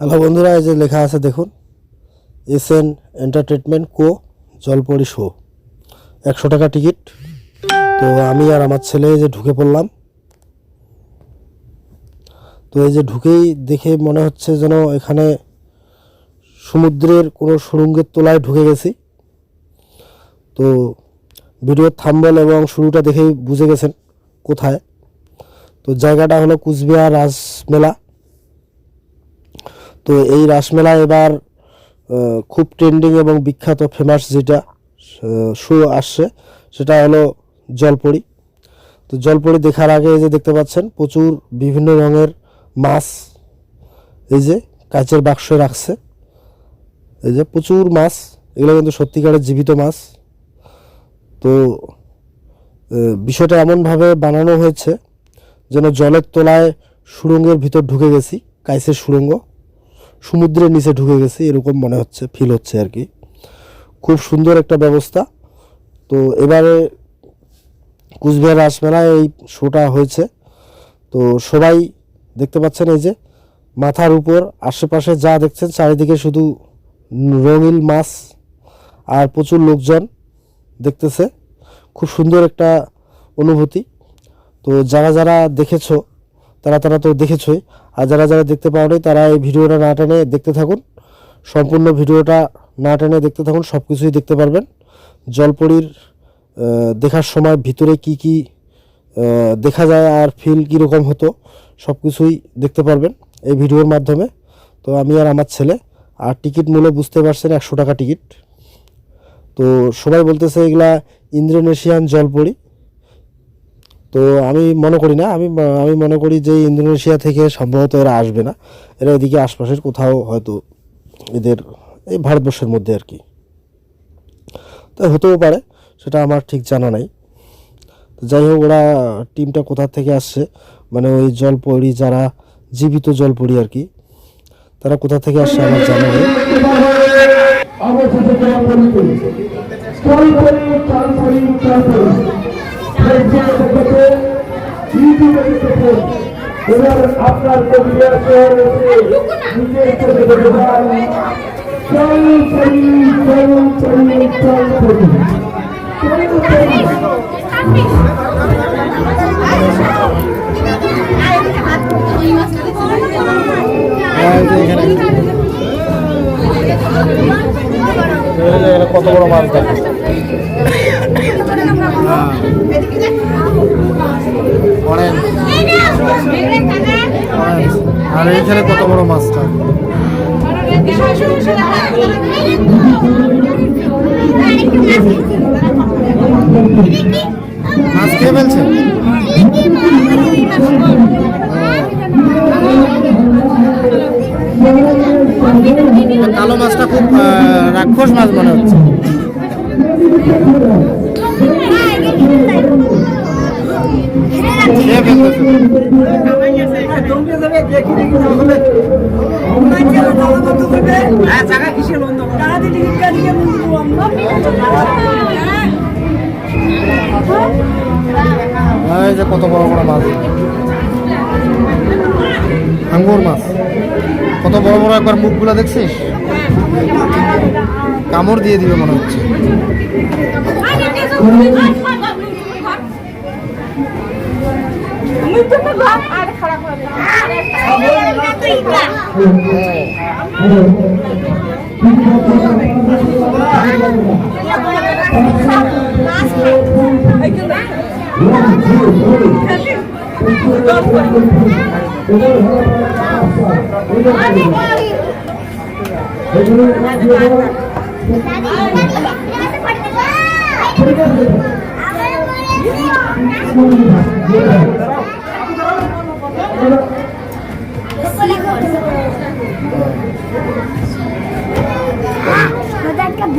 Hello বন্ধুরা, এই যে লেখা আছে দেখুন, এসএন এন্টারটেনমেন্ট কো জলপরি শো, 100 টাকা টিকিট। তো আমি আর আমার ছেলে এই যে ঢুকে পড়লাম। তো এই যে ঢুকেই দেখে মনে হচ্ছে যেন এখানে সমুদ্রের কোনো সুড়ঙ্গের তলায় ঢুকে গেছি। তো ভিডিওর থাম্বনেল এবং শুরুটা দেখেই বুঝে গেছেন কোথায়। তো জায়গাটা হলো কুচবিহার রাসমেলা। তো এই রাসমেলা এবার খুব ট্রেন্ডিং এবং বিখ্যাত ফেমাস যেটা শো আসছে সেটা হলো জলপরি। তো জলপরি দেখার আগে এই যে দেখতে পাচ্ছেন প্রচুর বিভিন্ন রঙের মাছ এই যে কাচের বাক্সে রাখছে। এই যে প্রচুর মাছ, এগুলো কিন্তু সত্যিকারের জীবিত মাছ। তো বিষয়টা এমনভাবে বানানো হয়েছে যেন জলের তলায় সুড়ঙ্গের ভিতর ঢুকে গেছি, কাইসের সুড়ঙ্গ, সমুদ্রের নিচে ঢুকে গেছি এরকম মনে হচ্ছে, ফিল হচ্ছে আর কি। খুব সুন্দর একটা ব্যবস্থা। তো এবারে কুচবিহার রাসমেলায় এই শোটা হয়েছে। তো সবাই দেখতে পাচ্ছেন এই যে মাথার উপর আশেপাশে যা দেখছেন চারিদিকে শুধু রঙিন মাছ আর প্রচুর লোকজন দেখতেছে। খুব সুন্দর একটা অনুভূতি। তো যারা যারা দেখেছো তারা তো দেখেছোই, আর যারা যারা দেখতে পাওনি তারা এই ভিডিওটা না টেনে দেখতে থাকুন। সম্পূর্ণ ভিডিওটা না টেনে দেখতে থাকুন, সব কিছুই দেখতে পারবেন। জলপরির দেখার সময় ভিতরে কি কি দেখা যায় আর ফিল কীরকম হতো সব কিছুই দেখতে পারবেন এই ভিডিওর মাধ্যমে। তো আমি আর আমার ছেলে, আর টিকিট মূল্য বুঝতে পারছেন 100 টাকা টিকিট। তো সবাই বলতেছে এগুলা ইন্দোনেশিয়ান জলপরি। তো আমি মনে করি না, আমি মনে করি যে ইন্দোনেশিয়া থেকে সম্ভবত এরা আসবে না, এরা এদিকে আশপাশের কোথাও হয়তো এদের এই ভারতবর্ষের মধ্যে আর কি। তো হতেও পারে, সেটা আমার ঠিক জানা নাই। তো যাই হোক, ওরা টিমটা কোথা থেকে আসছে, মানে ওই জলপরি যারা জীবিত জলপরি আর কি, তারা কোথা থেকে আসছে আমার জানা নেই। আপনার কত বড় মাছ দেখে, আর এইখানে কত বড় মাছটা। মাছ খেয়ে ফেলছে। কালো মাছটা খুব রাক্ষস মাছ মনে হচ্ছে। কত বড় বড় মাছ, আঙ্গুর মাছ, কত বড় বড়, একবার মুখগুলো দেখছিস, কামড় দিয়ে দিবে মনে হচ্ছে।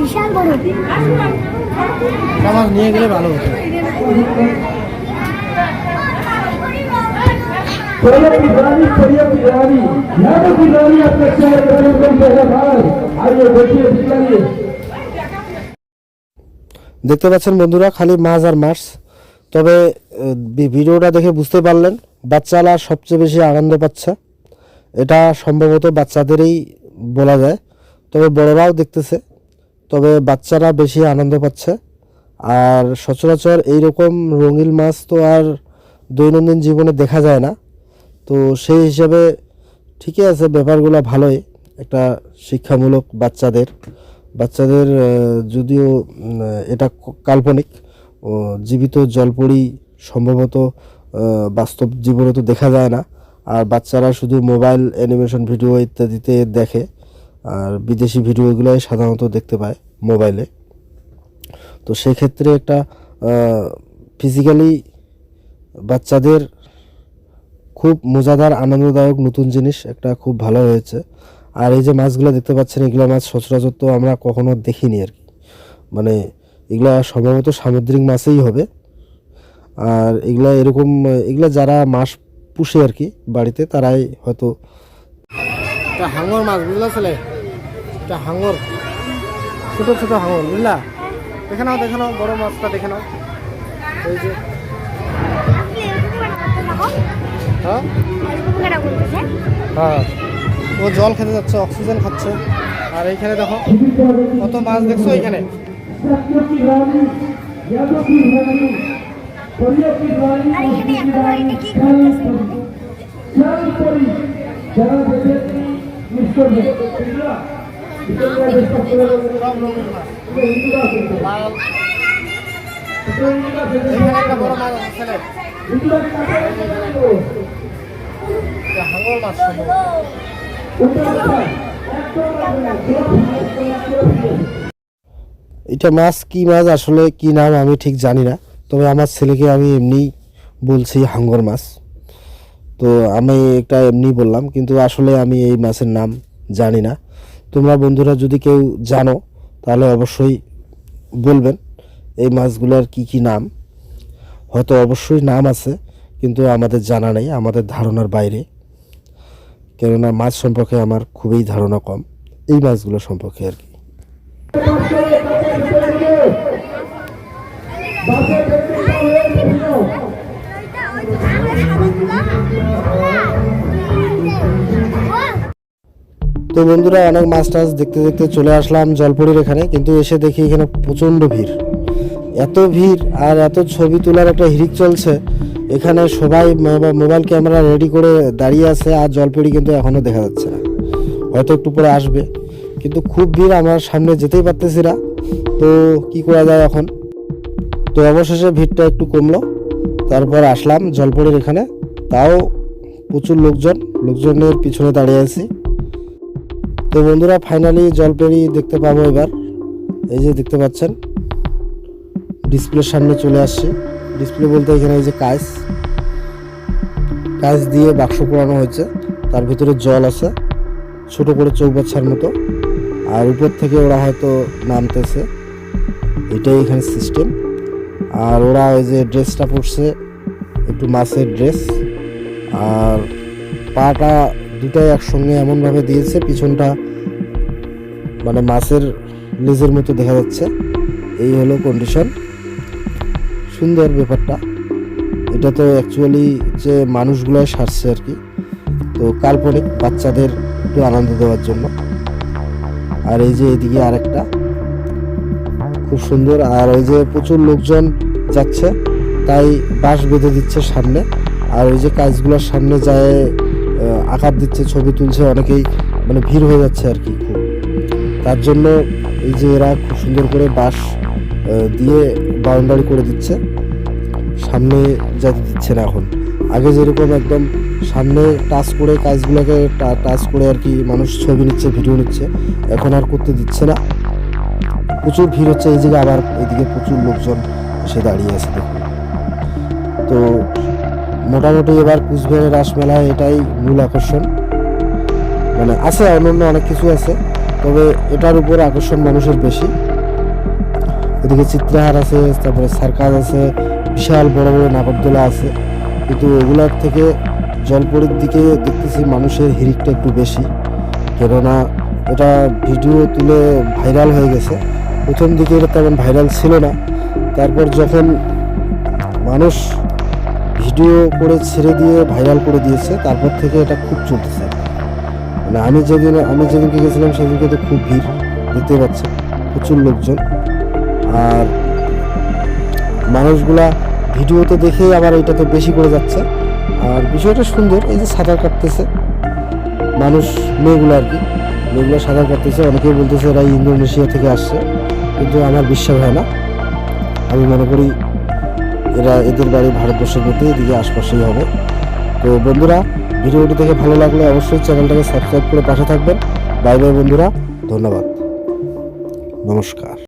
বিশাল বড় মাছ নিয়ে গেলে ভালো হতো। দেখতে পাচ্ছেন বন্ধুরা, খালি মাছ আর মাছ। তবে ভিডিওটা দেখে বুঝতে পারলেন বাচ্চারা সবচেয়ে বেশি আনন্দ পাচ্ছে এটা সম্ভবত বাচ্চাদেরই বলা যায়, তবে বড়রাও দেখতেছে, তবে বাচ্চারা বেশি আনন্দ পাচ্ছে। আর সচরাচর এইরকম রঙিন মাছ তো আর দৈনন্দিন জীবনে দেখা যায় না, তো সেই হিসাবে ঠিকই আছে, ব্যাপারগুলো ভালোই, একটা শিক্ষামূলক বাচ্চাদের যদিও এটা কাল্পনিক, জীবিত জলপরি সম্ভবত বাস্তব জীবনে তো দেখা যায় না। আর বাচ্চারা শুধু মোবাইল অ্যানিমেশন ভিডিও ইত্যাদিতে দেখে, আর বিদেশি ভিডিওগুলোই সাধারণত দেখতে পায় মোবাইলে। তো সেক্ষেত্রে একটা ফিজিক্যালি বাচ্চাদের খুব মজাদার আনন্দদায়ক নতুন জিনিস একটা খুব ভালো হয়েছে। আর এই যে মাছগুলো দেখতে পাচ্ছেন, এগুলো মাছ সচরাচর তো আমরা কখনো দেখিনি আর কি, মানে এগুলা সম্ভবত সামুদ্রিক মাছই হবে। আর এগুলা যারা মাছ পুষে আর কি বাড়িতে, তারাই হয়তো। এটা হাঙর মাছ, বুঝলা ছেলে, এটা হাঙর, ছোট ছোট হাঙর, বুঝলা। দেখে নাও বড় মাছটা দেখে নাও, এই যে। হ্যাঁ হ্যাঁ, ও জল খেতে যাচ্ছে, অক্সিজেন খাচ্ছে। আর এইখানে দেখো কত মাছ দেখছো এইখানে। একটা বড় মাছ আছে ছেলে, হাঙর মাছ। এটা মাছ কি মাছ আসলে কি নাম আমি ঠিক জানি না, তবে আমার ছেলেকে আমি এমনি বলছি হাঙর মাছ, তো আমি একটা এমনি বললাম, কিন্তু আসলে আমি এই মাছের নাম জানি না। তোমরা বন্ধুরা যদি কেউ জানো তাহলে অবশ্যই বলবেন এই মাছগুলোর কি কি নাম। হয়তো অবশ্যই নাম আছে, কিন্তু আমাদের জানা নেই, আমাদের ধারণার বাইরে, কেননা মাছ সম্পর্কে আমার খুবই ধারণা কম, এই মাছগুলো সম্পর্কে আর কি। তো বন্ধুরা, অনেক মাছ টাছ দেখতে দেখতে চলে আসলাম জলপরির এখানে, কিন্তু এসে দেখি এখানে প্রচণ্ড ভিড়, এত ভিড় আর এত ছবি তোলার একটা হিড়িক চলছে এখানে। সবাই মোবাইল ক্যামেরা রেডি করে দাঁড়িয়ে আছে, আর জলপরি কিন্তু এখনও দেখা যাচ্ছে না, হয়তো একটু পরে আসবে, কিন্তু খুব ভিড়, আমার সামনে যেতেই পারতেছি না, তো কি করা যায় এখন। তো অবশেষে ভিড়টা একটু কমলো, তারপর আসলাম জলপরির এখানে, তাও প্রচুর লোকজনের পিছনে দাঁড়িয়ে আছি। তো বন্ধুরা, ফাইনালি জলপরি দেখতে পাবো এবার। এই যে দেখতে পাচ্ছেন ডিসপ্লের সামনে চলে আসছে, ডিসপ্লে বলতে এখানে এই যে কাঁচ দিয়ে বাক্স পোড়ানো হয়েছে, তার ভিতরে জল আছে ছোট করে চৌবাচ্চার মতো, আর উপর থেকে ওরা হয়তো নামতেছে, এটাই এখানে সিস্টেম। আর ওরা ওই যে ড্রেসটা পরছে একটু মাছের ড্রেস, আর পাটা দুটাই একসঙ্গে এমনভাবে দিয়েছে, পিছনটা মানে মাছের লেজের মতো দেখা যাচ্ছে। এই হলো কন্ডিশন, সুন্দর ব্যাপারটা। এটা তো অ্যাকচুয়ালি যে মানুষগুলোই সারছে আর কি, তো কাল্পনিক, বাচ্চাদের একটু আনন্দ দেওয়ার জন্য। আর এই যে এদিকে আরেকটা খুব সুন্দর, আর ওই যে প্রচুর লোকজন যাচ্ছে, তাই বাঁশ বেঁধে দিচ্ছে সামনে, আর ওই যে কাজগুলোর সামনে যায় আকার দিচ্ছে, ছবি তুলছে অনেকেই, মানে ভিড় হয়ে যাচ্ছে আর কি খুব, তার জন্য এই যে এরা খুব সুন্দর করে বাঁশ দিয়ে বাউন্ডারি করে দিচ্ছে, সামনে যেতে দিচ্ছে না এখন। আগে যেরকম একদম সামনে টাচ করে কাজগুলোকে টাচ করে আর কি মানুষ ছবি নিচ্ছে, ভিডিও নিচ্ছে, এখন আর করতে দিচ্ছে না। প্রচুর ভিড় হচ্ছে এই জায়গায়, আবার এদিকে প্রচুর লোকজন এসে দাঁড়িয়ে আছে দেখুন। তো মোটামুটি এবার কুচবিহারের রাসমেলায় এটাই মূল আকর্ষণ, মানে আছে অন্যান্য অনেক কিছু আছে, তবে এটার উপর আকর্ষণ মানুষের বেশি। এদিকে চিত্রহার আছে, তারপরে সার্কাস আছে, বিশাল বড় বড় নাগরদোলা আছে, কিন্তু এগুলোর থেকে জলপরির দিকে দেখতেছি মানুষের হিড়িকটা একটু বেশি, কেননা এটা ভিডিও তুলে ভাইরাল হয়ে গেছে। প্রথম দিকে এটা তেমন ভাইরাল ছিল না, তারপর যখন মানুষ ভিডিও করে ছেড়ে দিয়ে ভাইরাল করে দিয়েছে, তারপর থেকে এটা খুব চলতেছে। মানে আমি যেদিনকে গেছিলাম সেদিনকে তো খুব ভিড়, দেখতে পাচ্ছেন প্রচুর লোকজন। আর মানুষগুলা ভিডিওতে দেখেই আবার এইটাতে বেশি করে যাচ্ছে। আর বিষয়টা সুন্দর, এই যে সাঁতার কাটতেছে মানুষ, মেয়েগুলো আর কি, মেয়েগুলো সাঁতার কাটতেছে। অনেকেই বলতেছে এরা ইন্দোনেশিয়া থেকে আসছে, কিন্তু আমার বিশ্বাস হয় না। আমি মনে করি এদের বাড়ি ভারতবর্ষের মধ্যে, এদিকে আশপাশেই হবে। তো বন্ধুরা, ভিডিওটি দেখে ভালো লাগলে অবশ্যই চ্যানেলটাকে সাবস্ক্রাইব করে পাশে থাকবেন। বাই বাই বন্ধুরা, ধন্যবাদ, নমস্কার।